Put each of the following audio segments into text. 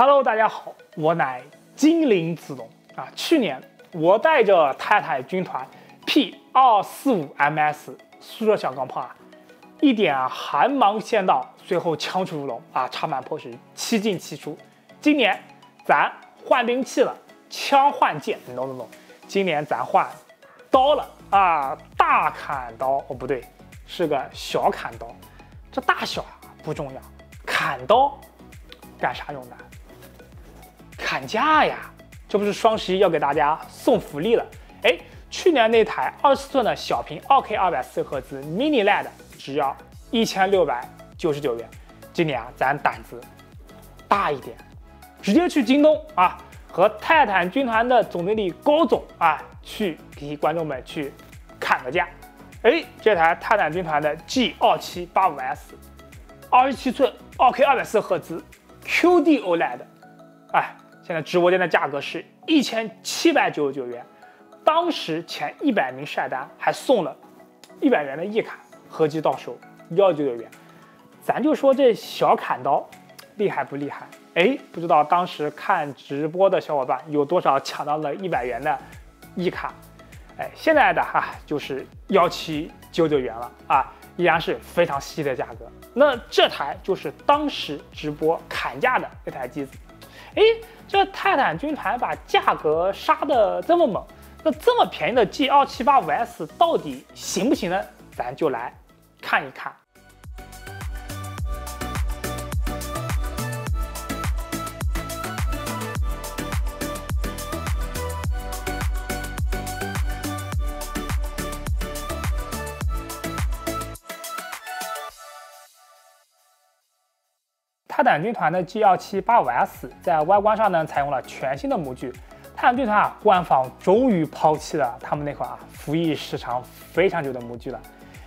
Hello， 大家好，我乃精灵子龙啊。去年我带着泰坦军团 P245MS 速热小钢炮一点寒芒先到，随后枪出如龙插满坡时七进七出。今年咱换兵器了，枪换剑 ，no， 今年咱换刀了大砍刀哦，不对，是个小砍刀。这大小不重要，砍刀干啥用的？砍价呀！这不是双11要给大家送福利了？哎，去年那台24寸的小屏 2K 240赫兹 Mini LED 只要1699元，今年咱胆子大一点，直接去京东和泰坦军团的总经理高总去给观众们去砍个价。哎，这台泰坦军团的 G2785S 27寸 2K 240赫兹 QD OLED， 现在直播间的价格是1799元，当时前100名晒单还送了100元的一卡，合计到手199元。咱就说这小砍刀厉害不厉害？哎，不知道当时看直播的小伙伴有多少抢到了100元的一卡？哎，现在的就是1799元了依然是非常稀的价格。那这台就是当时直播砍价的那台机子。哎，这泰坦军团把价格杀得这么猛，那这么便宜的 G2785S 到底行不行呢？咱就来看一看。泰坦军团的 G2785S 在外观上呢，采用了全新的模具。泰坦军团官方终于抛弃了他们那款服役时长非常久的模具了。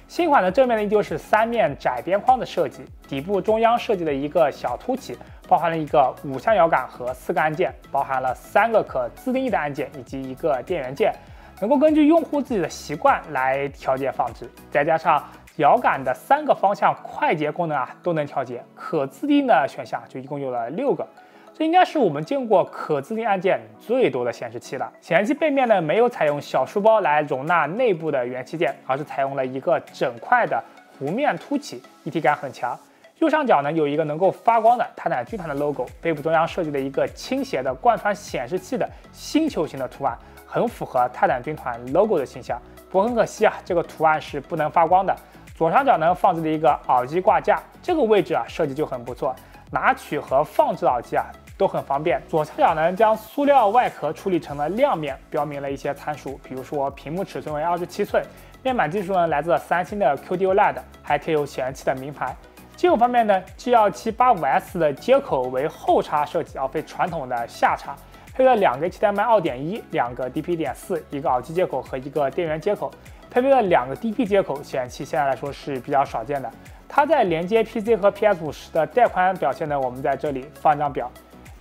新款的正面呢依旧是3面窄边框的设计，底部中央设计了一个小凸起，包含了一个5项摇杆和4个按键，包含了3个可自定义的按键以及一个电源键，能够根据用户自己的习惯来调节放置，再加上摇杆的3个方向快捷功能都能调节，可自定的选项就一共有了6个，这应该是我们见过可自定按键最多的显示器了。显示器背面呢没有采用小书包来容纳内部的元器件，而是采用了一个整块的弧面凸起，一体感很强。右上角呢有一个能够发光的泰坦军团的 logo， 背部中央设计了一个倾斜的贯穿显示器的星球形的图案，很符合泰坦军团 logo 的形象。不过很可惜这个图案是不能发光的。左上角呢放置了一个耳机挂架，这个位置设计就很不错，拿取和放置耳机都很方便。左下角呢将塑料外壳处理成了亮面，标明了一些参数，比如说屏幕尺寸为27寸，面板技术呢来自三星的 QD OLED， 还贴有显示器的名牌。接口方面呢 ，G2785S 的接口为后插设计，而非传统的下插，配了2个 HDMI 2.1、2个 DP1.4、一个耳机接口和一个电源接口。配备了2个 DP 接口，显示器现在来说是比较少见的。它在连接 PC 和 PS50的带宽表现呢，我们在这里放张表。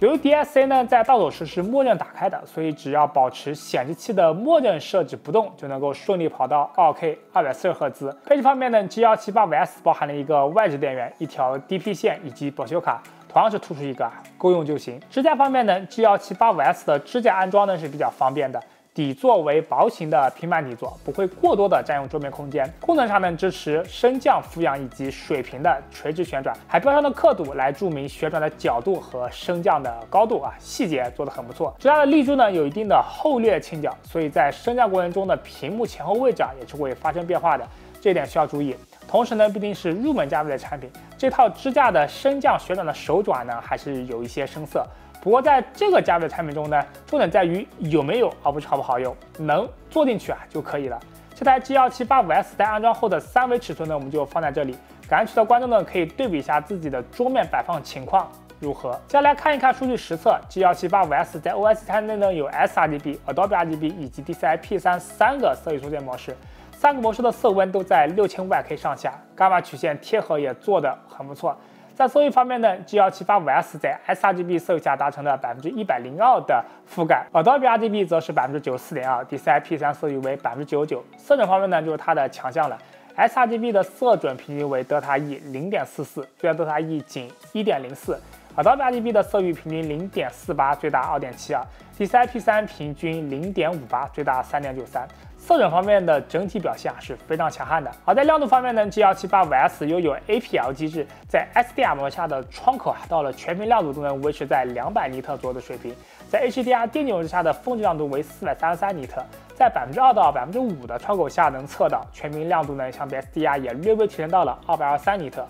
由于 DSC 呢在到手时是默认打开的，所以只要保持显示器的默认设置不动，就能够顺利跑到 2K 240赫兹。配置方面呢 ，G2785S 包含了一个外置电源、一条 DP 线以及保修卡，同样是突出一个够用就行。支架方面呢 ，G2785S 的支架安装呢是比较方便的。底座为薄型的平板底座，不会过多的占用桌面空间。功能上呢支持升降、俯仰以及水平的垂直旋转，还标上了刻度来注明旋转的角度和升降的高度细节做得很不错。支架的立柱呢有一定的后掠倾角，所以在升降过程中的屏幕前后位置也是会发生变化的，这一点需要注意。同时呢，毕竟是入门价位的产品，这套支架的升降旋转的手爪呢还是有一些生涩。不过在这个价位的产品中呢，重点在于有没有，而不是好不好用，能做进去就可以了。这台 G2785S 在安装后的3维尺寸呢，我们就放在这里，感兴趣的观众呢可以对比一下自己的桌面摆放情况如何。接下来看一看数据实测 ，G2785S 在 OS 3内呢有 sRGB、Adobe RGB 以及 DCI P3 3个色域缩减模式，3个模式的色温都在6500K 上下，伽马曲线贴合也做得很不错。在色域方面呢 ，G2785S 在 sRGB 色域下达成了102%的覆盖 ，Adobe RGB 则是94.2%，DCI P3 色域为99%。色准方面呢，就是它的强项了。sRGB 的色准平均为德塔 E 0.44，虽然德塔 E 仅1.04， ，288GB 的色域平均0.48，最大2.72，DCI-P3 平均0.58，最大3.93。色准方面的整体表现是非常强悍的。而在亮度方面呢 ，G178 拥有 APL 机制，在 SDR 模式下的窗口到了全屏亮度都能维持在200尼特左右的水平，在 HDR 电竞模式下的峰值亮度为433尼特，在2%到5%的窗口下能测到全屏亮度呢，相比 SDR 也略微提升到了223尼特。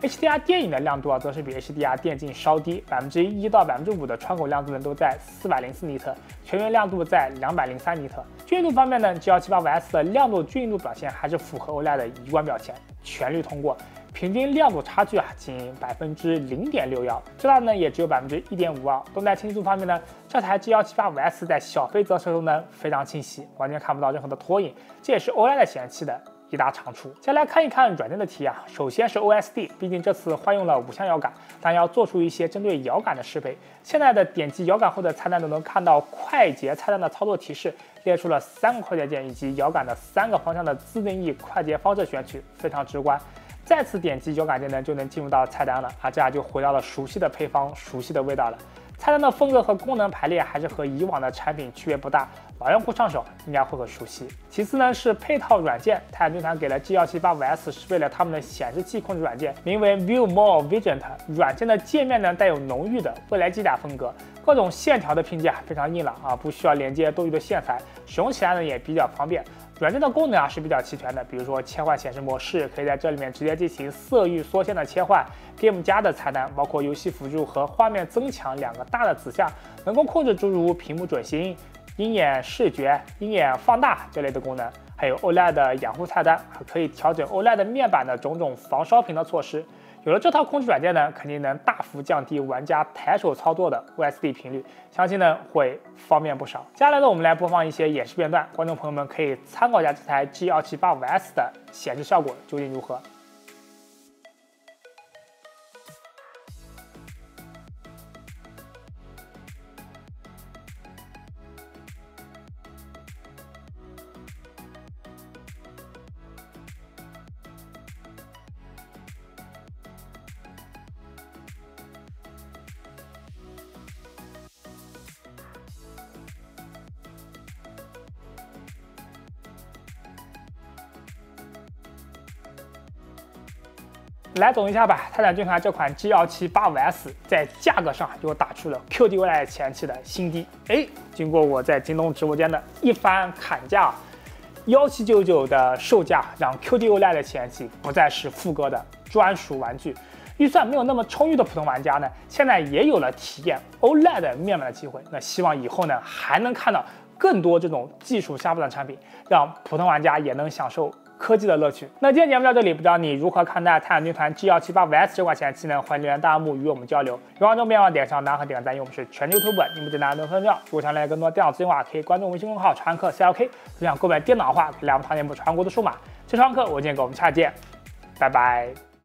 HDR 电影的亮度则是比 HDR 电竞稍低，1%到5%的窗口亮度呢都在404尼特，全屏亮度在203尼特。均匀度方面呢 ，G178S 的亮度均匀度表现还是符合 OLED 的一贯表现，全率通过，平均亮度差距仅0.61%，最大呢也只有1.52%。动态清晰度方面呢，这台 G178S 在小飞则摄中呢非常清晰，完全看不到任何的拖影，这也是 OLED 显示器的一大长处。先来看一看软件的题啊，首先是 OSD， 毕竟这次换用了5项摇杆，但要做出一些针对摇杆的适配。现在的点击摇杆后的菜单都能看到快捷菜单的操作提示，列出了3个快捷键以及摇杆的3个方向的自定义快捷方式选取，非常直观。再次点击摇杆键呢，就能进入到菜单了啊，这样就回到了熟悉的配方、熟悉的味道了。菜单的风格和功能排列还是和以往的产品区别不大，老用户上手应该会很熟悉。其次呢是配套软件，泰坦军团给了 G178S 适配了他们的显示器控制软件，名为 View More Vigent。软件的界面呢带有浓郁的未来机甲风格，各种线条的拼接非常硬朗啊，不需要连接多余的线材，使用起来呢也比较方便。软件的功能是比较齐全的，比如说切换显示模式，可以在这里面直接进行色域缩线的切换。Game 加的菜单包括游戏辅助和画面增强2个大的子项，能够控制诸如屏幕准星、鹰眼视觉、鹰眼放大这类的功能，还有 OLED 的养护菜单，可以调整 OLED 面板的种种防烧屏的措施。有了这套控制软件呢，肯定能大幅降低玩家抬手操作的 OSD 频率，相信呢会方便不少。接下来呢，我们来播放一些演示片段，观众朋友们可以参考一下这台 G178S 的显示效果究竟如何。来总结一下吧，泰坦军团这款 G178S 在价格上又打出了 QD-OLED 显示器的新低。经过我在京东直播间的一番砍价，1799的售价让 QD-OLED 显示器不再是副哥的专属玩具。预算没有那么充裕的普通玩家呢，现在也有了体验 OLED 面板的机会。那希望以后呢，还能看到更多这种技术相关的产品，让普通玩家也能享受科技的乐趣。那今天节目到这里，不知道你如何看待泰坦军团 G178S 这款显示器呢？欢迎留言弹幕与我们交流。有观众别忘了点上单和点个赞，因为我们是全球 YouTube， 你们简单都很重要。如果想了解更多电脑资讯的话，可以关注微信公众号传课 CLK。如想购买电脑的话，可以来我们堂店部传国的数码。这堂课我建议我们下期见，拜拜。